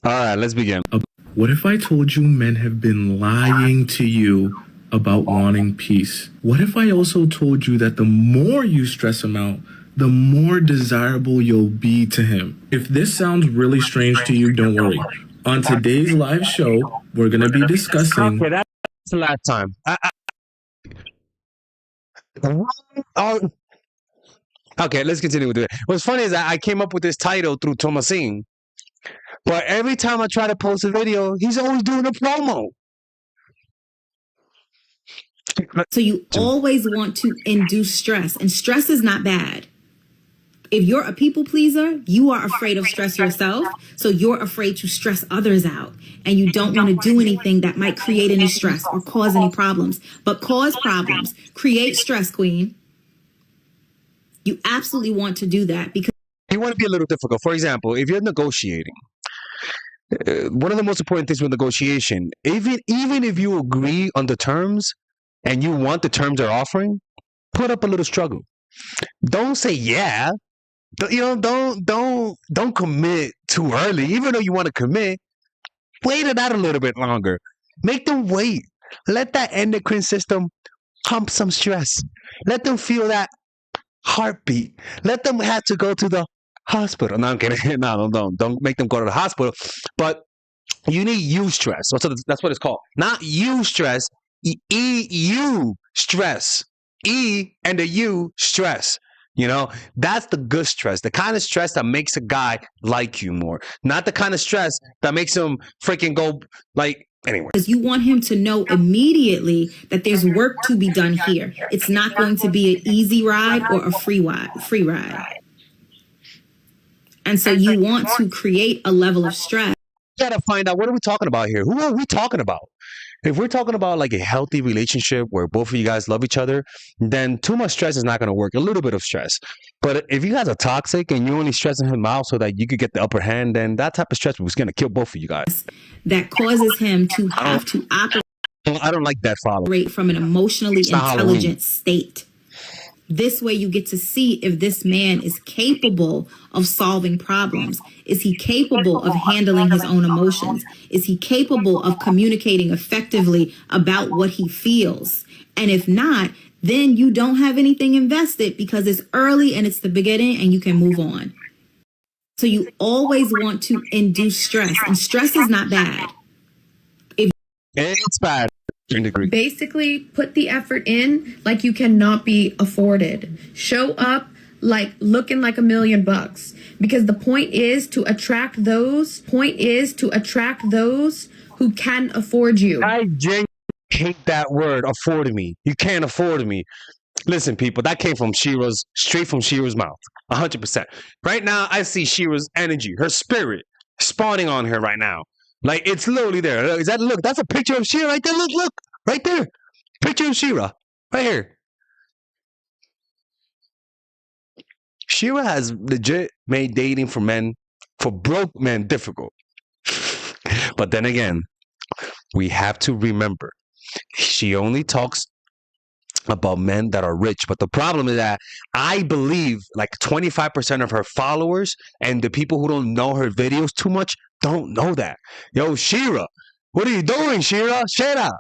All right, let's begin. What if I told you men have been lying to you about wanting peace? What if I also told you that the more you stress him out, the more desirable you'll be to him? If this sounds really strange to you, don't worry. On today's live show, we're going to be discussing... Okay, that's the last time. Okay, let's continue with it. What's funny is that I came up with this title through Thomasine, but every time I try to post a video, he's always doing a promo. So you always want to induce stress, and stress is not bad. If you're a people pleaser, you are afraid of stress yourself, so you're afraid to stress others out, and you don't want to do anything that might create any stress or cause any problems. But cause problems, create stress, queen. You absolutely want to do that because you want to be a little difficult. For example, if you're negotiating, one of the most important things with negotiation, even if you agree on the terms and you want the terms they're offering, put up a little struggle. Don't say yeah. Don't commit too early. Even though you want to commit, wait it out a little bit longer. Make them wait. Let that endocrine system pump some stress. Let them feel that heartbeat. Let them have to go to the hospital. No, I'm kidding. No, don't make them go to the hospital. But you need you stress. So that's what it's called. Not you stress. EU stress. E and the U stress. You know, that's the good stress, the kind of stress that makes a guy like you more, not the kind of stress that makes him freaking go like anyway. Because you want him to know immediately that there's work to be done here. It's not going to be an easy ride or a free ride. And so you want to create a level of stress. You gotta find out, what are we talking about here? Who are we talking about? If we're talking about like a healthy relationship where both of you guys love each other, then too much stress is not going to work. A little bit of stress. But if you guys are toxic and you're only stressing him out so that you could get the upper hand, then that type of stress was going to kill both of you guys. That causes him to have to operate. I don't like that follow. From an emotionally intelligent state. This way you get to see if this man is capable of solving problems. Is he capable of handling his own emotions? Is he capable of communicating effectively about what he feels? And if not, then you don't have anything invested because it's early and it's the beginning and you can move on. So you always want to induce stress, and stress is not bad. It's bad. Basically, put the effort in like you cannot be afforded. Show up like looking like $1 million, because the point is to attract those who can afford you. I genuinely hate that word, afford me. You can't afford me. Listen, people, that came from straight from Shira's mouth. 100%. Right now, I see Shira's energy, her spirit spawning on her right now. Like, it's literally there. Look, that's a picture of Shira right there. Look, right there. Picture of Shira, right here. Shira has legit made dating for broke men difficult. But then again, we have to remember, she only talks about men that are rich. But the problem is that I believe like 25% of her followers and the people who don't know her videos too much don't know that. Yo, Shira, what are you doing, Shira? Shut up.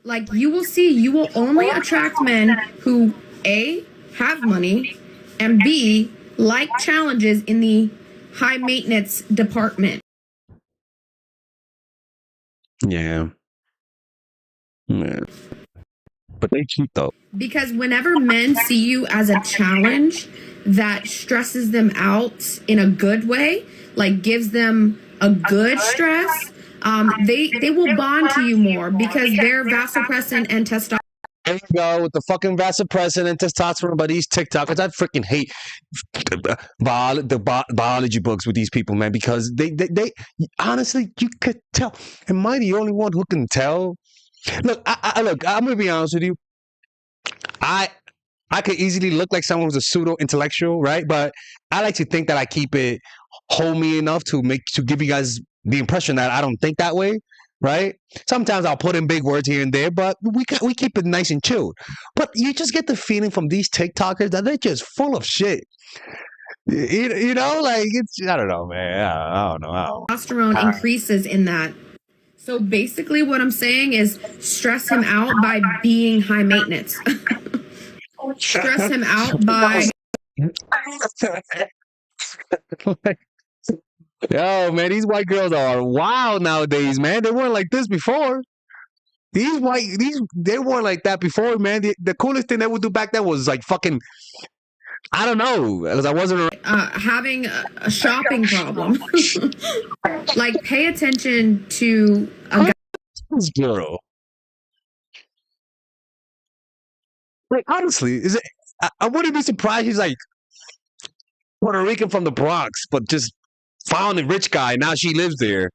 Like, you will see, you will only attract men who A, have money, and B, like challenges in the high maintenance department. Yeah. But they cheat though. Because whenever men see you as a challenge that stresses them out in a good way, like gives them a good stress, they will bond to you more because they're vasopressin and testosterone. There you go with the fucking vasopressin and testosterone by these TikTokers. I freaking hate the biology books with these people, man, because they honestly, you could tell. Am I the only one who can tell? Look, I'm gonna be honest with you. I could easily look like someone who's a pseudo intellectual, right? But I like to think that I keep it homey enough to give you guys the impression that I don't think that way, right? Sometimes I'll put in big words here and there, but we keep it nice and chilled. But you just get the feeling from these TikTokers that they're just full of shit. You know, like it's I don't know, man. I don't know. Testosterone increases in that. So basically what I'm saying is stress him out by being high maintenance. Stress him out by Yo, man, these white girls are wild nowadays, man. They weren't like this before. They weren't like that before, man. The coolest thing they would do back then was like fucking, I don't know, because I wasn't around. having a shopping problem. Like pay attention to a guy. This girl. Like honestly, is it? I wouldn't be surprised. He's like Puerto Rican from the Bronx, but just found a rich guy. Now she lives there.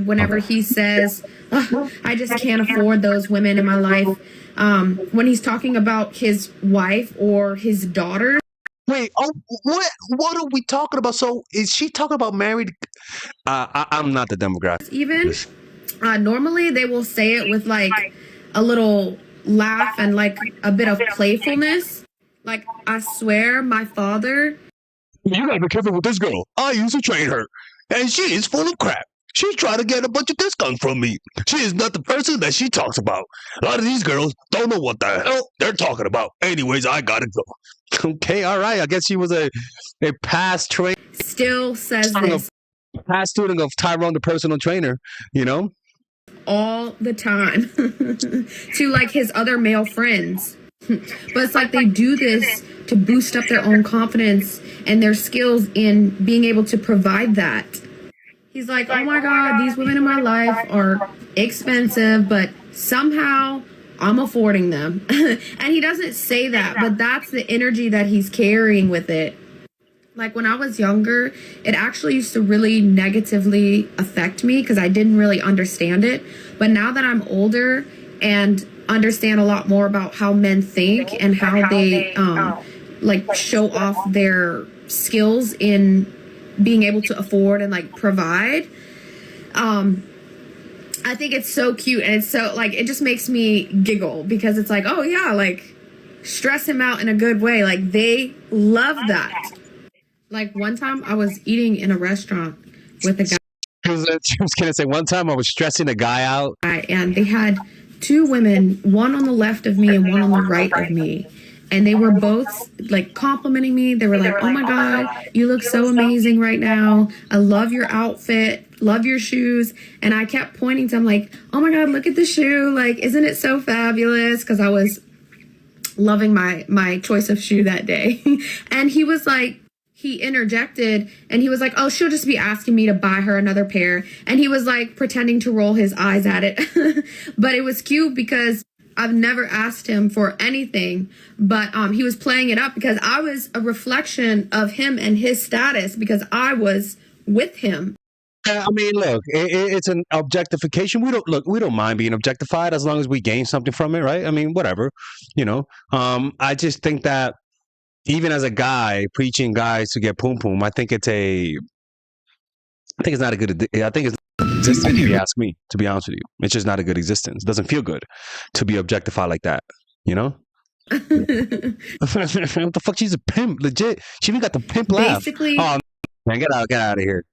Whenever he says, "Ugh, I just can't afford those women in my life," when he's talking about his wife or his daughter. Wait, what are we talking about? So is she talking about married? I'm not the demographic. Even normally they will say it with like a little laugh and like a bit of playfulness. Like, I swear my father. You gotta be careful with this girl. I used to train her, and she is full of crap. She's trying to get a bunch of discounts from me. She is not the person that she talks about. A lot of these girls don't know what the hell they're talking about. Anyways, I gotta go. Okay, all right. I guess she was a past train. Still says this Past student of Tyrone, the personal trainer. You know, all the time to like his other male friends. But it's like they do this to boost up their own confidence and their skills in being able to provide that. He's like, oh my God, these women in my life are expensive, but somehow I'm affording them. And he doesn't say that, but that's the energy that he's carrying with it. Like when I was younger, it actually used to really negatively affect me because I didn't really understand it. But now that I'm older and understand a lot more about how men think and how they like show off their skills in being able to afford and like provide, I think it's so cute, and it's so like it just makes me giggle because it's like, oh yeah, like stress him out in a good way. Like they love that. Like one time I was eating in a restaurant with a guy. I was gonna say one time I was stressing a guy out, and they had two women, one on the left of me and one on the right of me. And they were both like complimenting me. They were like, oh my God, you look so amazing right now. I love your outfit, love your shoes. And I kept pointing to him like, oh my God, look at the shoe. Like, isn't it so fabulous? Because I was loving my choice of shoe that day. And he was like, he interjected and he was like, oh, she'll just be asking me to buy her another pair. And he was like pretending to roll his eyes at it. But it was cute because I've never asked him for anything, but he was playing it up because I was a reflection of him and his status because I was with him. I mean, look, it's an objectification. We don't mind being objectified as long as we gain something from it, right? I mean, whatever, you know. I just think that even as a guy preaching guys to get poom poom, I think it's not a good. I think it's existence, if you ask me, to be honest with you. It's just not a good existence. It doesn't feel good to be objectified like that, you know? What the fuck? She's a pimp, legit. She even got the pimp laugh. Basically, oh man, get out of here.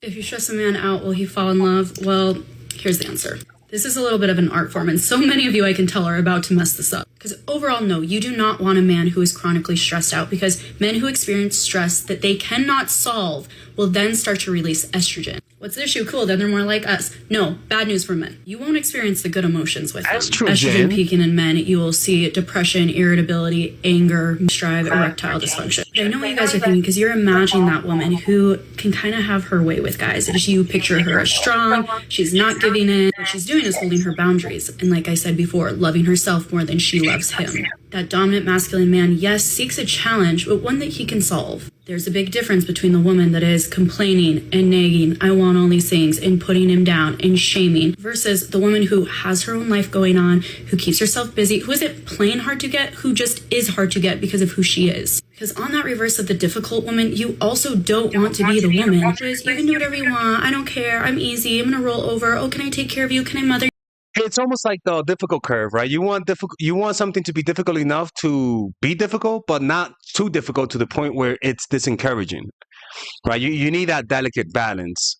If you stress a man out, will he fall in love? Well, here's the answer. This is a little bit of an art form, and so many of you I can tell are about to mess this up. Because overall, no, you do not want a man who is chronically stressed out, because men who experience stress that they cannot solve will then start to release estrogen. What's the issue? Cool, then they're more like us. No, bad news for men. You won't experience the good emotions with them. Estrogen peaking in men, you will see depression, irritability, anger, strive, erectile dysfunction. I know what you guys are thinking, because you're imagining that woman who can kind of have her way with guys. As you picture her as strong, she's not giving in. What she's doing is holding her boundaries. And like I said before, loving herself more than she loves him. That dominant masculine man, yes, seeks a challenge, but one that he can solve. There's a big difference between the woman that is complaining and nagging, I want all these things, and putting him down and shaming, versus the woman who has her own life going on, who keeps herself busy, who isn't plain hard to get, who just is hard to get because of who she is. Because on that reverse of the difficult woman, you also don't want to be the woman who is, you can do whatever you want, I don't care, I'm easy, I'm gonna roll over, oh, can I take care of you, can I mother you? it's almost like the difficult curve, right? You want something to be difficult enough to be difficult, but not too difficult to the point where it's disencouraging, right? You need that delicate balance.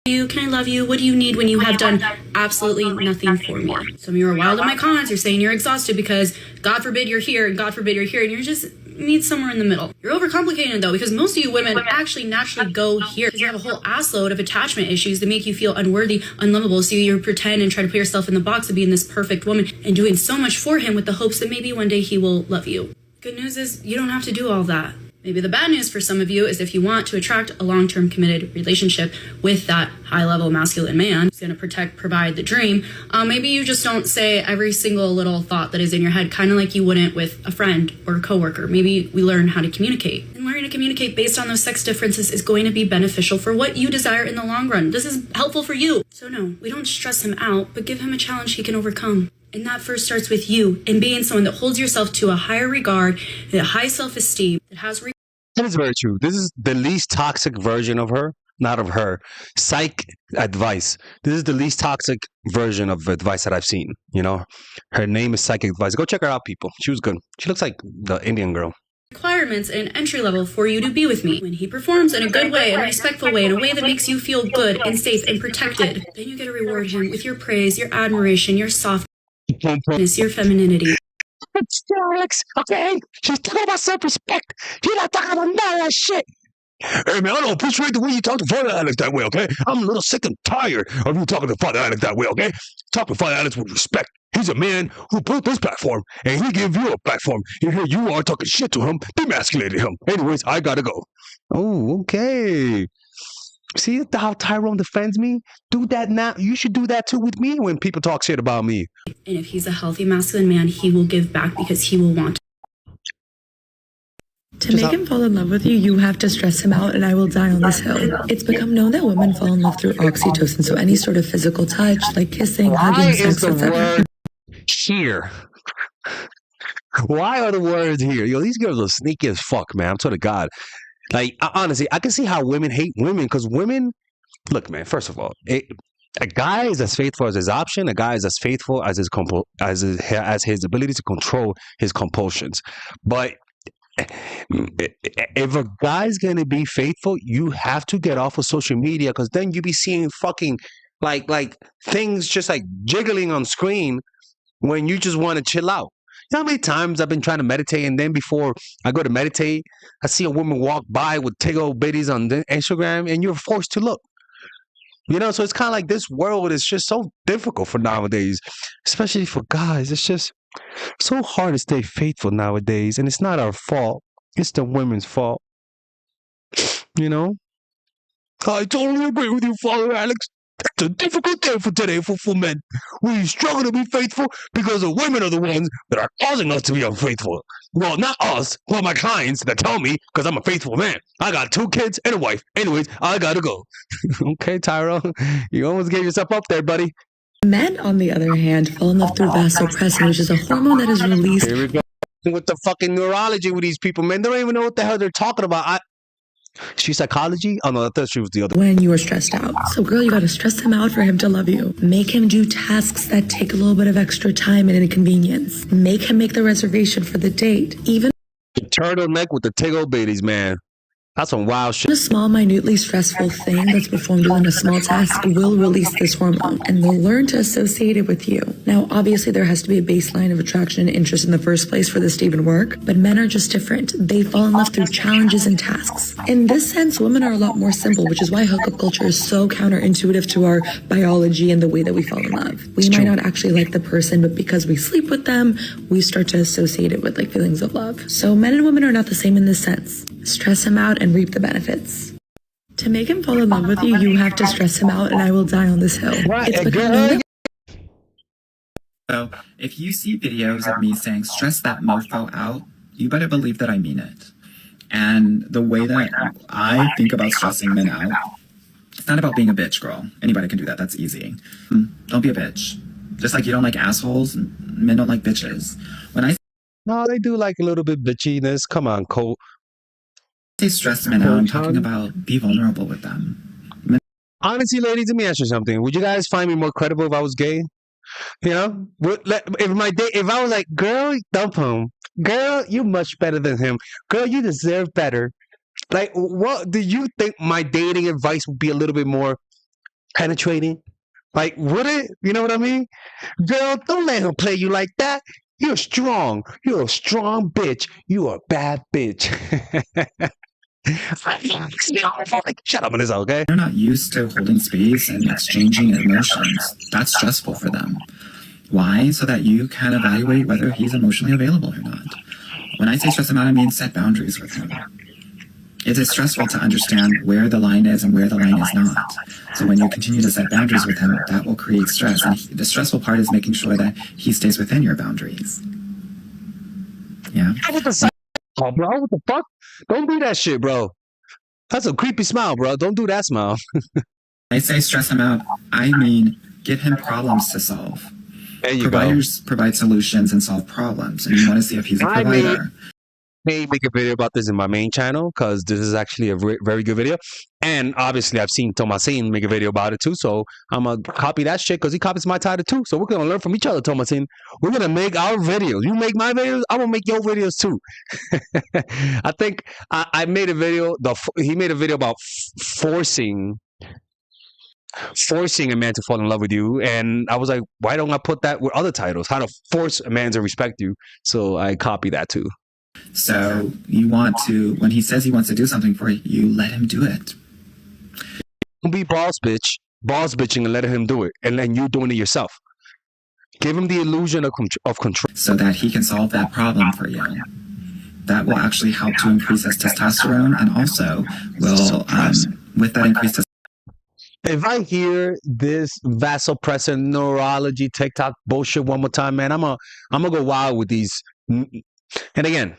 Can I love you? What do you need when you have done absolutely nothing for me? Some of you are wild in my comments. You're saying you're exhausted because God forbid you're here and God forbid you're here, and you're just need somewhere in the middle. You're overcomplicating it though, because most of you women actually naturally go here because you have a whole assload of attachment issues that make you feel unworthy, unlovable. So you pretend and try to put yourself in the box of being this perfect woman and doing so much for him with the hopes that maybe one day he will love you. Good news is you don't have to do all that. Maybe the bad news for some of you is if you want to attract a long-term committed relationship with that high-level masculine man who's going to protect, provide the dream, maybe you just don't say every single little thought that is in your head, kind of like you wouldn't with a friend or a coworker. Maybe we learn how to communicate. And learning to communicate based on those sex differences is going to be beneficial for what you desire in the long run. This is helpful for you. So no, we don't stress him out, but give him a challenge he can overcome. And that first starts with you and being someone that holds yourself to a higher regard, a high self-esteem, that has. That is very true. This is the least toxic version of her, not of her. Psych advice. This is the least toxic version of advice that I've seen. You know, her name is Psychic Advice. Go check her out, people. She was good. She looks like the Indian girl. Requirements and entry level for you to be with me. When he performs in a good way, in a respectful way, in a way that makes you feel good and safe and protected, then you get to reward him with your praise, your admiration, your softness, your femininity. It's Alex, okay? She's talking about self-respect. She's not talking about none of that shit. Hey, man, I don't appreciate the way you talk to Father Alex that way, okay? I'm a little sick and tired of you talking to Father Alex that way, okay? Talk to Father Alex with respect. He's a man who built this platform, and he gave you a platform. And here you are talking shit to him, demasculating him. Anyways, I gotta go. Oh, okay. See how Tyrone defends me? Do that now. You should do that too with me when people talk shit about me. And if he's a healthy masculine man, he will give back because he will want to make him fall in love with you, you have to stress him out, and I will die on this hill. It's become known that women fall in love through oxytocin, so any sort of physical touch, like kissing, hugging, sex, etc. Here. Why are the words here? Yo, these girls are sneaky as fuck, man. I'm sort of God. Like, honestly, I can see how women hate women because women, look, man, first of all, a guy is as faithful as his option. A guy is as faithful as his ability to control his compulsions. But if a guy's going to be faithful, you have to get off of social media because then you be seeing fucking like things just like jiggling on screen when you just want to chill out. You know how many times I've been trying to meditate, and then before I go to meditate, I see a woman walk by with tickle bitties on Instagram, and you're forced to look. You know, so it's kind of like this world is just so difficult for nowadays, especially for guys. It's just so hard to stay faithful nowadays, and it's not our fault. It's the women's fault. You know? I totally agree with you, Father Alex. It's a difficult day for today for men. We struggle to be faithful because the women are the ones that are causing us to be unfaithful. Well, not us, but my clients that tell me because I'm a faithful man. I got 2 kids and a wife. Anyways, I gotta go. Okay, Tyrone, you almost gave yourself up there, buddy. Men, on the other hand, fall in love through vasopressin, which is a hormone that is released. Here we go. With the fucking neurology with these people, man. They don't even know what the hell they're talking about. She's psychology? Oh no, I thought she was the other. When you are stressed out. So girl, you gotta stress him out for him to love you. Make him do tasks that take a little bit of extra time and inconvenience. Make him make the reservation for the date. Even turtleneck with the tickle bitties, man. That's some wild shit. A small, minutely stressful thing that's performed within a small task will release this hormone, and they'll learn to associate it with you. Now, obviously, there has to be a baseline of attraction and interest in the first place for this to even work, but men are just different. They fall in love through challenges and tasks. In this sense, women are a lot more simple, which is why hookup culture is so counterintuitive to our biology and the way that we fall in love. We might not actually like the person, but because we sleep with them, we start to associate it with like feelings of love. So men and women are not the same in this sense. Stress him out and reap the benefits. To make him fall in love with you, you have to stress him out, and I will die on this hill. It's become known. So, if you see videos of me saying stress that mofo out, you better believe that I mean it. And the way that I think about stressing men out, it's not about being a bitch, girl. Anybody can do that. That's easy. Don't be a bitch. Just like you don't like assholes, men don't like bitches. When I No, they do like a little bit bitchiness. Come on, Cole. say stress men out, I'm talking about be vulnerable with them. Honestly, ladies, let me ask you something. Would you guys find me more credible if I was gay? You know, if I was like, girl, dump him. Girl, you much better than him. Girl, you deserve better. Like, what do you think my dating advice would be a little bit more penetrating? Like, would it? You know what I mean? Girl, don't let him play you like that. You're strong. You're a strong bitch. You are a bad bitch. Shut up on this, okay? They're not used to holding space and exchanging emotions. That's stressful for them. Why? So that you can evaluate whether he's emotionally available or not. When I say stress him out, I mean set boundaries with him. It is stressful to understand where the line is and where the line is not. So when you continue to set boundaries with him, that will create stress. And the stressful part is making sure that he stays within your boundaries. Yeah. Oh, bro, what the fuck? Don't do that shit, bro. That's a creepy smile, bro. Don't do that smile. I say stress him out, I mean give him problems to solve. There you Providers provide solutions and solve problems, and you want to see if he's a provider. May make a video about this in my main channel because this is actually a very good video. And obviously, I've seen Thomasin make a video about it too. So I'm going to copy that shit because he copies my title too. So we're going to learn from each other, Thomasin. We're going to make our videos. You make my videos, I'm going to make your videos too. I think I made a video. He made a video about forcing a man to fall in love with you, and I was like, why don't I put that with other titles? How to force a man to respect you. So I copy that too. So you want to, when he says he wants to do something for you, you let him do it. Don't be boss bitching and let him do it, and then you doing it yourself. Give him the illusion of control, so that he can solve that problem for you. That will actually help to increase his testosterone, and also will, with that increased testosterone. If I hear this vasopressor neurology TikTok bullshit one more time, man, I'm gonna go wild with these. And again,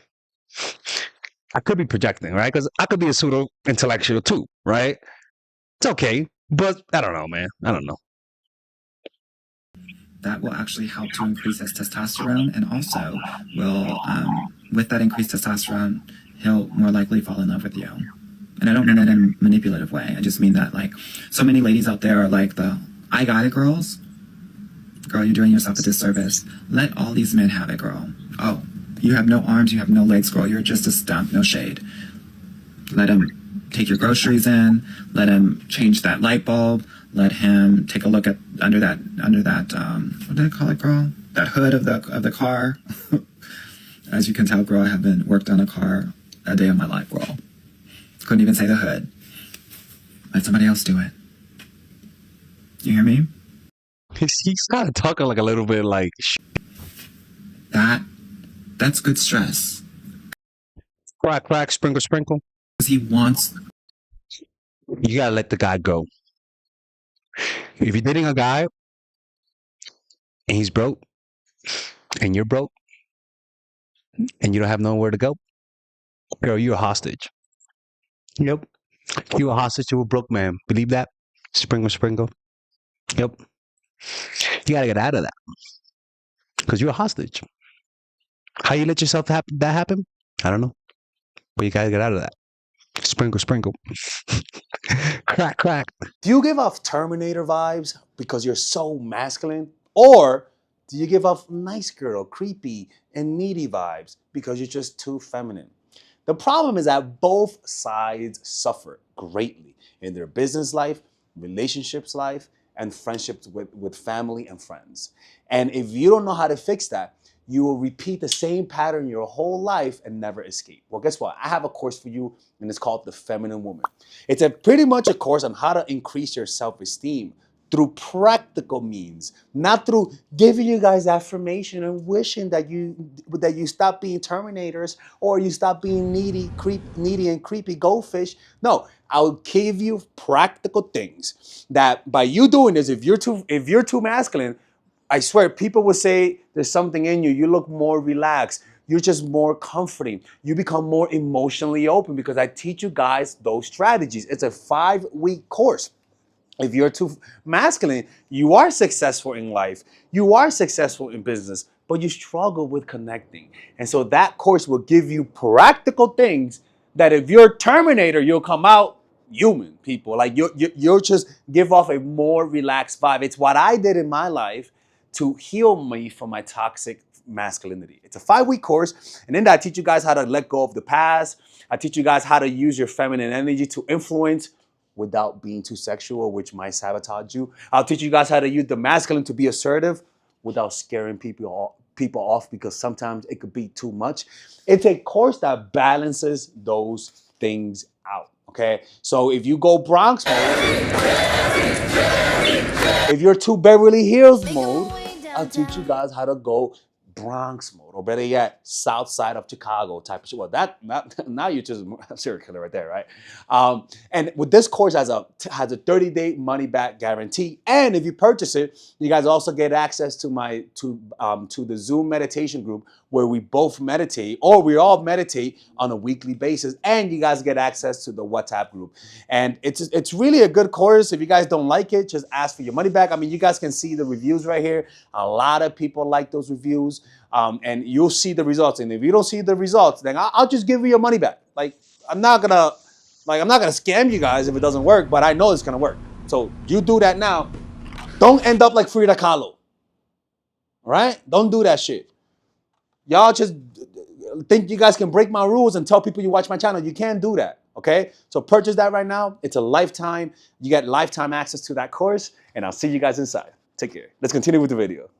I could be projecting, right? Because I could be a pseudo intellectual too, right? It's okay, but I don't know, man. I don't know. That will actually help to increase his testosterone, and also will, with that increased testosterone, he'll more likely fall in love with you. And I don't mean that in a manipulative way. I just mean that, like, so many ladies out there are like the I got it girls. Girl, you're doing yourself a disservice. Let all these men have it, girl. Oh, you have no arms, you have no legs, girl. You're just a stump, no shade. Let him take your groceries in. Let him change that light bulb. Let him take a look at under that what did I call it, girl? That hood of the car. As you can tell, girl, I haven't worked on a car a day of my life, girl. Couldn't even say the hood. Let somebody else do it. You hear me? He's kind of talking like a little bit like... That's good stress. Crack, crack, sprinkle, sprinkle. Because he wants... You gotta let the guy go. If you're dating a guy and he's broke and you're broke and you don't have nowhere to go, girl, you're a hostage. Yep. You're a hostage to a broke man. Believe that? Sprinkle, sprinkle. Yep. You gotta get out of that. Because you're a hostage. How you let yourself that happen? I don't know. But you gotta get out of that. Sprinkle, sprinkle. Crack, crack. Do you give off Terminator vibes because you're so masculine? Or do you give off nice girl, creepy, and needy vibes because you're just too feminine? The problem is that both sides suffer greatly in their business life, relationships life, and friendships with family and friends. And if you don't know how to fix that, you will repeat the same pattern your whole life and never escape. Well, guess what? I have a course for you, and it's called The Feminine Woman. It's pretty much a course on how to increase your self-esteem through practical means, not through giving you guys affirmation and wishing that you stop being Terminators or you stop being needy and creepy goldfish. No, I'll give you practical things that by you doing this, if you're too masculine, I swear people will say there's something in you. You look more relaxed. You're just more comforting. You become more emotionally open because I teach you guys those strategies. It's a 5-week course. If you're too masculine, you are successful in life. You are successful in business, but you struggle with connecting. And so that course will give you practical things that if you're a Terminator, you'll come out human, people. Like you'll just give off a more relaxed vibe. It's what I did in my life to heal me from my toxic masculinity. It's a 5-week course, and in that I teach you guys how to let go of the past. I teach you guys how to use your feminine energy to influence without being too sexual, which might sabotage you. I'll teach you guys how to use the masculine to be assertive without scaring people off, because sometimes it could be too much. It's a course that balances those things out. Okay, so if you go Bronx mode, if you're too Beverly Hills mode, I'll teach you guys how to go Bronx mode, or better yet, South Side of Chicago type of shit. Well, now you're just a serial killer right there, right? And with this course has a 30-day money back guarantee, and if you purchase it, you guys also get access to my to the Zoom meditation group where we both meditate, or we all meditate on a weekly basis, and you guys get access to the WhatsApp group. And it's really a good course. If you guys don't like it, just ask for your money back. I mean, you guys can see the reviews right here. A lot of people like those reviews, and you'll see the results. And if you don't see the results, then I'll just give you your money back. Like, I'm not gonna scam you guys if it doesn't work, but I know it's gonna work. So you do that now. Don't end up like Frida Kahlo. All right? Don't do that shit. Y'all just think you guys can break my rules and tell people you watch my channel. You can't do that, okay? So purchase that right now. It's a lifetime. You get lifetime access to that course, and I'll see you guys inside. Take care. Let's continue with the video.